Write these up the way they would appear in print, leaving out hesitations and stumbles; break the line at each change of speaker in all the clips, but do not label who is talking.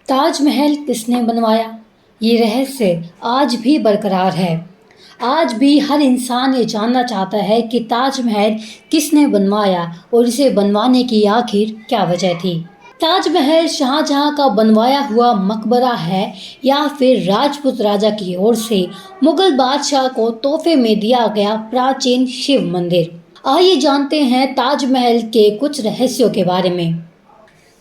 ताजमहल किसने बनवाया? ये रहस्य आज भी बरकरार है। आज भी हर इंसान ये जानना चाहता है कि ताजमहल किसने बनवाया और इसे बनवाने की आखिर क्या वजह थी। ताजमहल शाहजहां का बनवाया हुआ मकबरा है या फिर राजपूत राजा की ओर से मुगल बादशाह को तोहफे में दिया गया प्राचीन शिव मंदिर। आइए जानते हैं ताजमहल के कुछ रहस्यों के बारे में।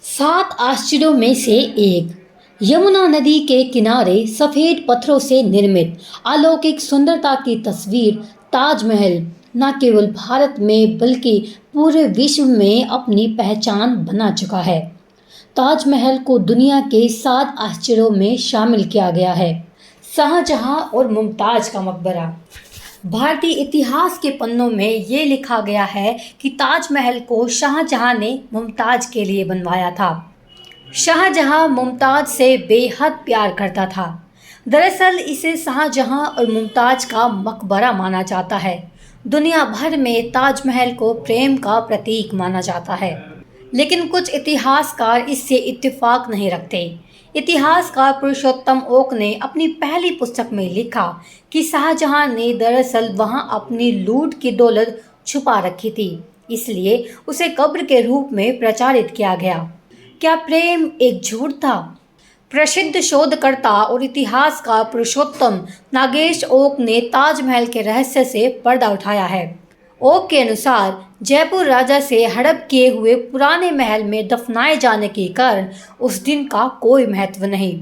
7 आश्चर्यों में से एक। यमुना नदी के किनारे सफेद पत्थरों से निर्मित अलौकिक सुंदरता की तस्वीर ताजमहल न केवल भारत में बल्कि पूरे विश्व में अपनी पहचान बना चुका है। ताजमहल को दुनिया के 7 आश्चर्यों में शामिल किया गया है। शाहजहां और मुमताज का मकबरा। भारतीय इतिहास के पन्नों में ये लिखा गया है कि ताजमहल को शाहजहां ने मुमताज के लिए बनवाया था। शाहजहां मुमताज से बेहद प्यार करता था। दरअसल इसे शाहजहां और मुमताज का मकबरा माना जाता है। दुनिया भर में ताजमहल को प्रेम का प्रतीक माना जाता है, लेकिन कुछ इतिहासकार इससे इत्तेफाक नहीं रखते। इतिहासकार पुरुषोत्तम ओक ने अपनी पहली पुस्तक में लिखा कि शाहजहां ने दरअसल वहां अपनी लूट की दौलत छुपा रखी थी, इसलिए उसे कब्र के रूप में प्रचारित किया गया। क्या प्रेम एक झूठ था? प्रसिद्ध शोधकर्ता और इतिहासकार पुरुषोत्तम नागेश ओक ने ताजमहल के रहस्य से पर्दा उठाया है। ओक के अनुसार जयपुर राजा से हड़प किए हुए पुराने महल में दफनाए जाने के कारण उस दिन का कोई महत्व नहीं।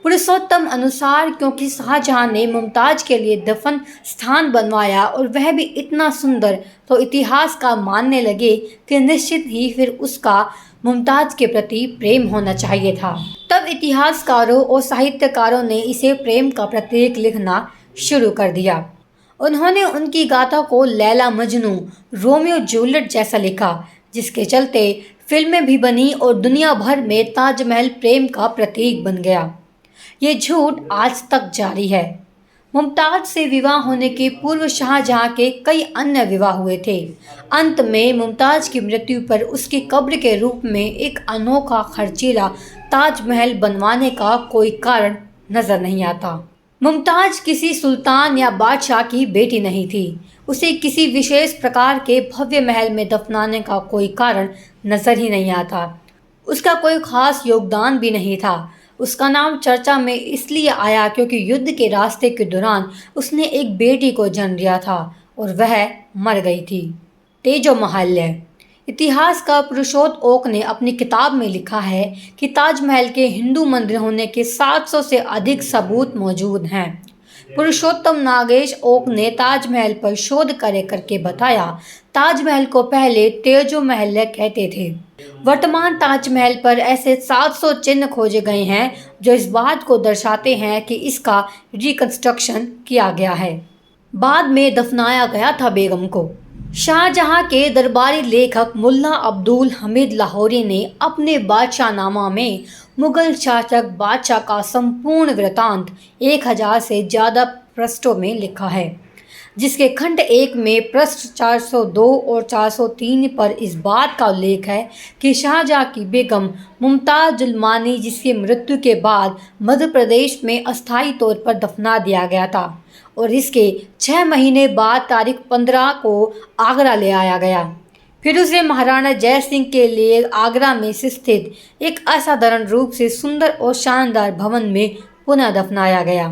पुरुषोत्तम अनुसार क्योंकि शाहजहां ने मुमताज के लिए दफन स्थान बनवाया और वह भी इतना सुंदर, तो इतिहासकार मानने लगे कि निश्चित ही फिर उसका मुमताज के प्रति प्रेम होना चाहिए था। तब इतिहासकारों और साहित्यकारों ने इसे प्रेम का प्रतीक लिखना शुरू कर दिया। उन्होंने उनकी गाथा को लैला मजनू, रोमियो जूलियट जैसा लिखा, जिसके चलते फिल्में भी बनी और दुनिया भर में ताजमहल प्रेम का प्रतीक बन गया। ये झूठ आज तक जारी है। मुमताज से विवाह होने के पूर्व शाहजहां के कई अन्य विवाह हुए थे। अंत में मुमताज की मृत्यु पर उसकी कब्र के रूप में एक अनोखा खर्चीला ताजमहल बनवाने का कोई कारण नजर नहीं आता। मुमताज किसी सुल्तान या बादशाह की बेटी नहीं थी। उसे किसी विशेष प्रकार के भव्य महल में दफनाने का कोई कारण नजर ही नहीं आता। उसका कोई खास योगदान भी नहीं था। उसका नाम चर्चा में इसलिए आया क्योंकि युद्ध के रास्ते के दौरान उसने एक बेटी को जन्म दिया था और वह मर गई थी। तेजोमहल। इतिहासकार पुरुषोत्तम ओक ने अपनी किताब में लिखा है कि ताजमहल के हिंदू मंदिर होने के 700 से अधिक सबूत मौजूद हैं। पुरुषोत्तम नागेश ओक ने ताजमहल पर शोध करके बताया, ताजमहल को पहले तेजोमहल कहते थे। वर्तमान ताजमहल पर ऐसे 700 चिन्ह खोजे गए हैं जो इस बात को दर्शाते हैं कि इसका रिकंस्ट्रक्शन किया गया है। बाद में दफनाया गया था बेगम को। शाहजहां के दरबारी लेखक मुल्ला अब्दुल हमीद लाहौरी ने अपने बादशाहनामा में मुगल शासक बादशाह का संपूर्ण वृतांत 1000 से ज़्यादा पृष्ठों में लिखा है, जिसके खंड 1 में पृष्ठ 402 और 403 पर इस बात का उल्लेख है कि शाहजहां की बेगम मुमताज मानी, जिसकी मृत्यु के बाद मध्य प्रदेश में अस्थायी तौर पर दफना दिया गया था और इसके 6 महीने बाद तारीख 15 को आगरा ले आया गया। फिर उसे महाराणा जय सिंह के लिए आगरा में स्थित एक असाधारण रूप से सुंदर और शानदार भवन में पुनः दफनाया गया।